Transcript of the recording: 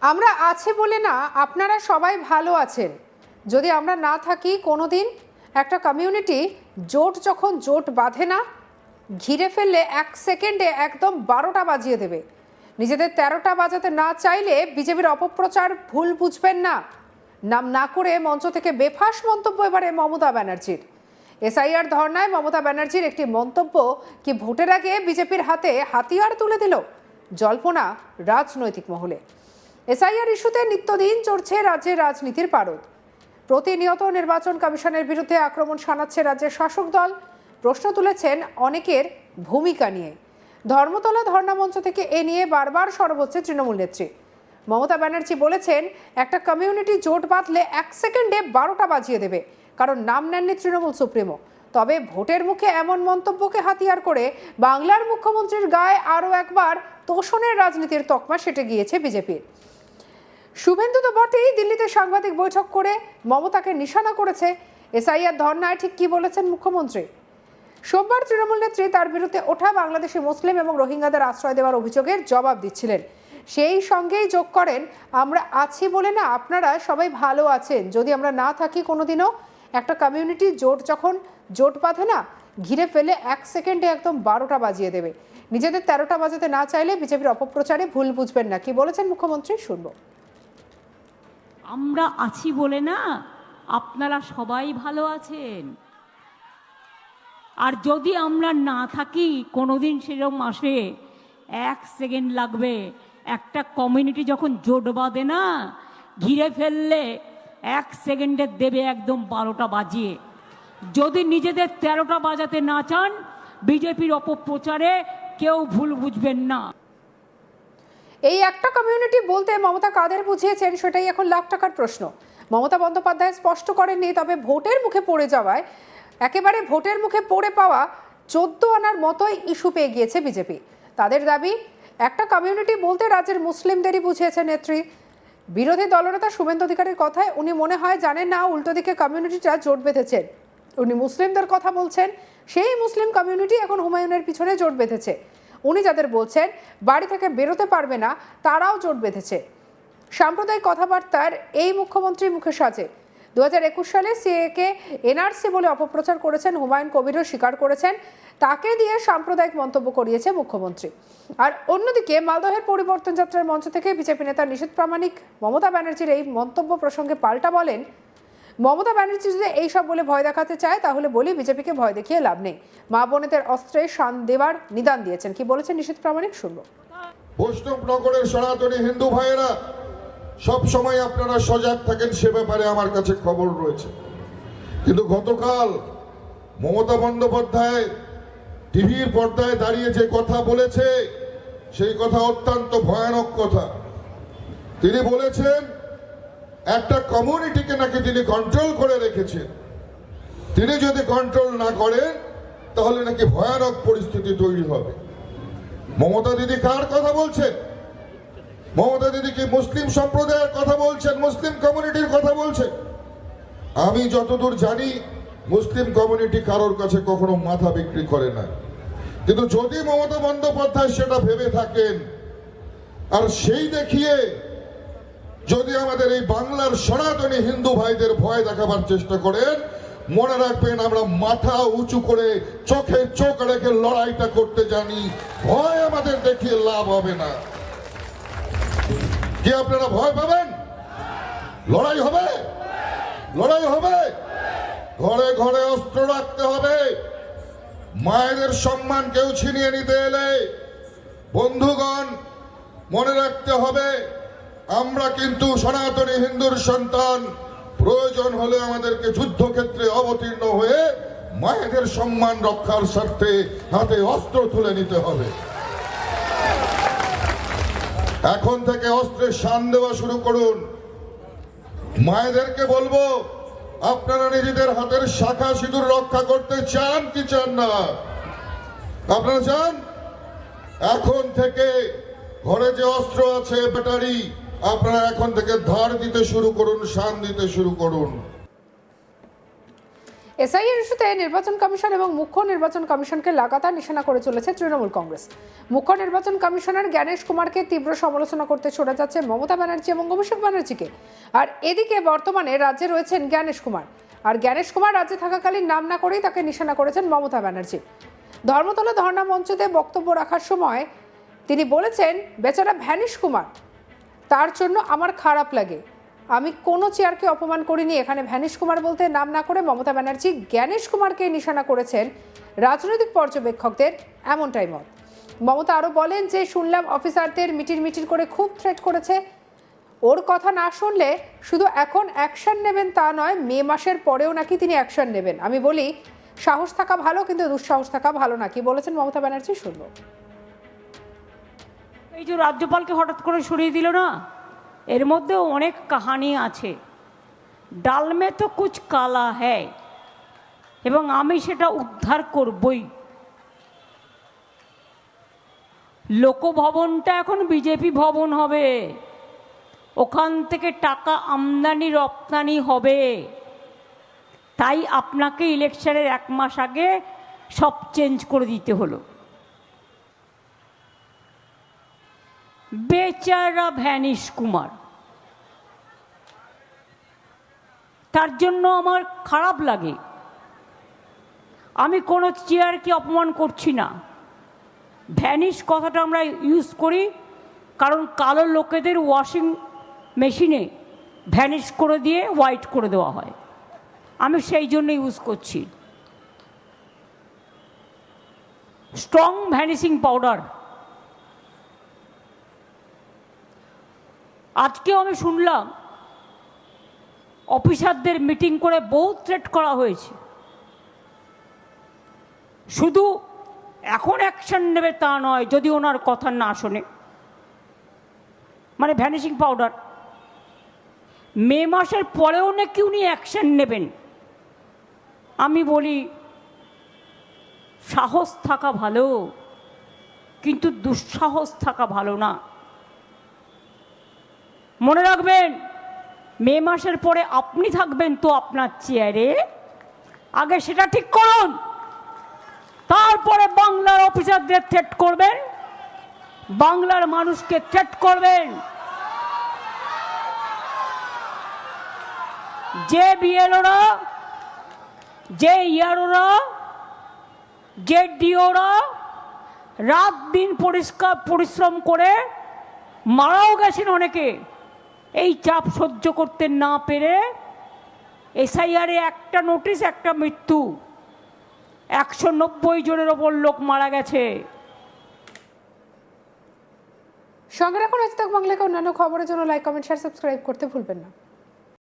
আমরা আছি বলে না আপনারা সবাই ভালো আছেন। যদি আমরা না থাকি কোনোদিন একটা কমিউনিটি জোট যখন জোট বাঁধে না, ঘিরে ফেললে 1 সেকেন্ডে একদম 12টা বাজিয়ে দেবে। নিজেদের 13টা বাজাতে না চাইলে বিজেপির অপপ্রচার ভুল বুঝবেন না। নাম না করে মঞ্চ থেকে বেফাঁস মন্তব্য এবারে মমতা ব্যানার্জির। এসআইআর ধর্নায় মমতা ব্যানার্জির একটি মন্তব্য কি ভোটের আগে বিজেপির হাতে হাতিয়ার তুলে দিল? জল্পনা রাজনৈতিক মহলে। এসআইআর ইস্যুতে নিত্যদিন চড়ছে রাজ্যের রাজনীতির পারদ। প্রতিনিয়ত নির্বাচন কমিশনের বিরুদ্ধে আক্রমণ শানাচ্ছে রাজ্যের শাসক দল। প্রশ্ন তুলেছেন অনেকের ভূমিকা নিয়ে। ধর্মতলা ধর্ণা মঞ্চ থেকে এ নিয়ে বারবার সরব হচ্ছে তৃণমূল নেত্রী। মমতা ব্যানার্জি বলেছেন, একটা কমিউনিটি জোট বাঁধলে 1 সেকেন্ডে 12টা বাজিয়ে দেবে, কারণ নাম নেননি তৃণমূল সুপ্রিমো। তবে ভোটের মুখে এমন মন্তব্যকে হাতিয়ার করে বাংলার মুখ্যমন্ত্রীর গায়ে আরও একবার তোষণের রাজনীতির তকমা সেটে গিয়েছে বিজেপির। শুভেন্দু তো বটেই, দিল্লিতে সাংবাদিক বৈঠক করে মমতাকে নিশানা করেছে। এসআইআর ধর্নায় ঠিক কি বলেছেন মুখ্যমন্ত্রী? সোমবার তৃণমূল নেত্রী তার বিরুদ্ধে ওঠা বাংলাদেশি মুসলিম এবং রোহিঙ্গাদের আশ্রয় দেওয়ার অভিযোগের জবাব দিচ্ছিলেন। সেই সঙ্গেই যোগ করেন, আমরা আছি বলে না আপনারা সবাই ভালো আছেন। যদি আমরা না থাকি কোনোদিনও একটা কমিউনিটি জোট যখন জোট বাঁধে না, ঘিরে ফেলে 1 সেকেন্ডে একদম 12টা বাজিয়ে দেবে। নিজেদের 13টা বাজাতে না চাইলে বিজেপির অপপ্রচারে ভুল বুঝবেন না। কি বলেছেন মুখ্যমন্ত্রী শুনবো। আমরা আছি বলে না আপনারা সবাই ভালো আছেন। আর যদি আমরা না থাকি কোনোদিন সেরকম আসে 1 সেকেন্ড লাগবে। একটা কমিউনিটি যখন জোট বাঁধে না, ঘিরে ফেললে 1 সেকেন্ডে দেবে একদম 12টা বাজিয়ে। যদি নিজেদের 13টা বাজাতে না চান, বিজেপির অপপ্রচারে কেউ ভুল বুঝবেন না। এই একটা কমিউনিটি বলতে মমতা কাদের বুঝিয়েছেন সেটাই এখন লাখ টাকার প্রশ্ন। মমতা বন্দ্যোপাধ্যায় স্পষ্ট করেননি, তবে ভোটের মুখে পড়ে যাওয়ায় একেবারে ভোটের মুখে পড়ে পাওয়া 14 আনার মতোই ইস্যু পেয়ে গিয়েছে বিজেপি। তাদের দাবি, একটা কমিউনিটি বলতে রাজ্যের মুসলিমদেরই বুঝিয়েছে নেত্রী। বিরোধী দলনেতা শুভেন্দু অধিকারীর কথায় উনি মনে হয় জানেন না উল্টো দিকে কমিউনিটিটা জোট বেঁধেছেন। উনি মুসলিমদের কথা বলছেন, সেই মুসলিম কমিউনিটি এখন হুমায়ুনের পিছনে জোট বেঁধেছে। উনি যাদের বলছেন বাড়ি থেকে বেরোতে পারবে না, তারাও জোট বেঁধেছে। সাম্প্রদায়িক কথাবার্তার এই মুখ্যমন্ত্রী মুখে সাজে। 2021 সালে সিএকে এনআরসি বলে অপপ্রচার করেছেন হুমায়ুন কবিরও স্বীকার করেছেন। তাকে দিয়ে সাম্প্রদায়িক মন্তব্য করিয়েছে মুখ্যমন্ত্রী। আর অন্যদিকে মালদহের পরিবর্তন যাত্রার মঞ্চ থেকে বিজেপি নেতা নিশীথ প্রামাণিক মমতা ব্যানার্জির এই মন্তব্য প্রসঙ্গে পাল্টা বলেন, মমতা ব্যানার্জি যদি এইসব বলে ভয় দেখাতে চায় তাহলে বলি বিজেপিকে ভয় দেখিয়ে লাভ নেই। মা বোনেদের অস্ত্রে শান দেওয়ার নিদান দিয়েছেন। কি বলেছেন নিশীথ প্রামাণিক শুনবো। বৈষ্ণবনগরের সনাতনী হিন্দু ভাইয়েরা সব সময় আপনারা সজাগ থাকেন, সে ব্যাপারে আমার কাছে খবর রয়েছে। কিন্তু গতকাল মমতা বন্দ্যোপাধ্যায় টিভির পর্দায় দাঁড়িয়ে যে কথা বলেছে, সেই কথা অত্যন্ত ভয়ানক কথা। তিনি বলেছেন একটা কমিউনিটিকে নাকি তিনি কন্ট্রোল করে রেখেছেন। তিনি যদি কন্ট্রোল না করেন তাহলে নাকি ভয়ানক পরিস্থিতি তৈরি হবে। মমতা দিদি কার কথা বলছেন? মমতা দিদি কি মুসলিম সম্প্রদায়ের কথা বলছেন, মুসলিম কমিউনিটির কথা বলছেন? আমি যতদূর জানি মুসলিম কমিউনিটি কারোর কাছে কখনো মাথা বিক্রি করে না। কিন্তু যদি মমতা বন্দ্যোপাধ্যায় সেটা ভেবে থাকেন আর সেই দেখিয়ে যদি আমাদের এই বাংলার সনাতনী হিন্দু ভাইদের ভয় দেখাবার চেষ্টা করেন, মনে রাখবেন আমরা মাথা উঁচু করে চোখে চোখ রেখে লড়াইটা করতে জানি। ভয় আমাদের দেখিয়ে লাভ হবে না। কি আপনারা ভয় পাবেন? লড়াই হবে, লড়াই হবে। ঘরে ঘরে অস্ত্র রাখতে হবে। মায়েদের সম্মান কেউ ছিনিয়ে নিতে এলে বন্ধুগণ মনে রাখতে হবে, আমরা কিন্তু সনাতনী হিন্দুর সন্তান। প্রয়োজন হলে আমাদেরকে যুদ্ধক্ষেত্রে অবতীর্ণ হয়ে মায়েদের সম্মান রক্ষার স্বার্থে হাতে অস্ত্র তুলে নিতে হবে। এখন থেকে অস্ত্রের শান দেওয়া শুরু করুন। মায়েদেরকে বলবো, আপনারা নিজেদের হাতের শাখা সিঁদুর রক্ষা করতে চান কি চান না? আপনারা চান? এখন থেকে ঘরে যে অস্ত্র আছে, ব্যাটারি, আপনারা এখন থেকে ধার দিতে শুরু করুন, শান দিতে শুরু করুন। এসআইআর ইস্যুতে নির্বাচন কমিশন এবং মুখ্য নির্বাচন কমিশনকে লাগাতার নিশানা করে চলেছে তৃণমূল কংগ্রেস। মুখ্য নির্বাচন কমিশনার জ্ঞানেশ কুমারকে তীব্র সমালোচনা করতে শোনা যাচ্ছে মমতা ব্যানার্জি এবং অভিষেক ব্যানার্জিকে। আর এদিকে বর্তমানে রাজ্যে রয়েছেন জ্ঞানেশ কুমার, আর জ্ঞানেশ কুমার রাজ্যে থাকাকালীন নাম না করেই তাকে নিশানা করেছেন মমতা ব্যানার্জি। ধর্মতলা ধর্ণা মঞ্চতে বক্তব্য রাখার সময় তিনি বলেছেন, বেচারা ভ্যানিশ কুমার, তার জন্য আমার খারাপ লাগে। আমি কোনো চেয়ারকে অপমান করিনি। এখানে ভ্যানিশ কুমার বলতে নাম না করে মমতা ব্যানার্জি জ্ঞানেশ কুমারকে নিশানা করেছেন রাজনৈতিক পর্যবেক্ষকদের এমনটাই মত। মমতা আরও বলেন যে, শুনলাম অফিসারদের মিটির করে খুব থ্রেট করেছে। ওর কথা না শুনলে শুধু এখন অ্যাকশন নেবেন তা নয়, মে মাসের পরেও নাকি তিনি অ্যাকশন নেবেন। আমি বলি, সাহস থাকা ভালো, কিন্তু দুঃসাহস থাকা ভালো না। কি বলেছেন মমতা ব্যানার্জি, শুনবো। এই যে রাজ্যপালকে হঠাৎ করে সরিয়ে দিল না, এর মধ্যেও অনেক কাহানি আছে। ডাল মে তো কুছ কালা হ্যায়, এবং আমি সেটা উদ্ধার করবই। লোকভবনটা এখন বিজেপি ভবন হবে, ওখান থেকে টাকা আমদানি রপ্তানি হবে। তাই আপনাকে ইলেকশনের 1 মাস আগে সব চেঞ্জ করে দিতে হলো। বেচারা ভ্যানিশ কুমার, তার জন্য আমার খারাপ লাগে। আমি কোনো চেয়ারকে অপমান করছি না। ভ্যানিশ কথাটা আমরা ইউজ করি কারণ কালো লোকেদের ওয়াশিং মেশিনে ভ্যানিশ করে দিয়ে হোয়াইট করে দেওয়া হয়, আমি সেই জন্য ইউজ করছি। Strong vanishing powder. আজকেও আমি শুনলাম অফিসারদের মিটিং করে বহু থ্রেট করা হয়েছে। শুধু এখন অ্যাকশন নেবে তা নয়, যদি ওনার কথা না শোনে, মানে ভ্যানিশিং পাউডার। মে মাসের পরেও নাকি উনি অ্যাকশন নেবেন। আমি বলি, সাহস থাকা ভালো, কিন্তু দুঃসাহস থাকা ভালো না। মনে রাখবেন, মে মাসের পরে আপনি থাকবেন তো আপনার চেয়ারে, আগে সেটা ঠিক করুন, তারপরে বাংলার অফিসারদের থ্রেট করবেন, বাংলার মানুষকে থ্রেট করবেন। যে বিএলওরা, যে ইয়ারোরা, যে ডিওরা রাত দিন পরিশ্রম করে মারাও গেছেন অনেকে, এই চাপ সহ্য করতে না পেরে এসআইআরে একটা নোটিশ, একটা মৃত্যু, 190 জনের ওপর লোক মারা গেছে। সঙ্গে রাখুন আজ তাক বাংলাকে অন্যান্য খবরের জন্য লাইক, কমেন্ট, শেয়ার, সাবস্ক্রাইব করতে ভুলবেন না।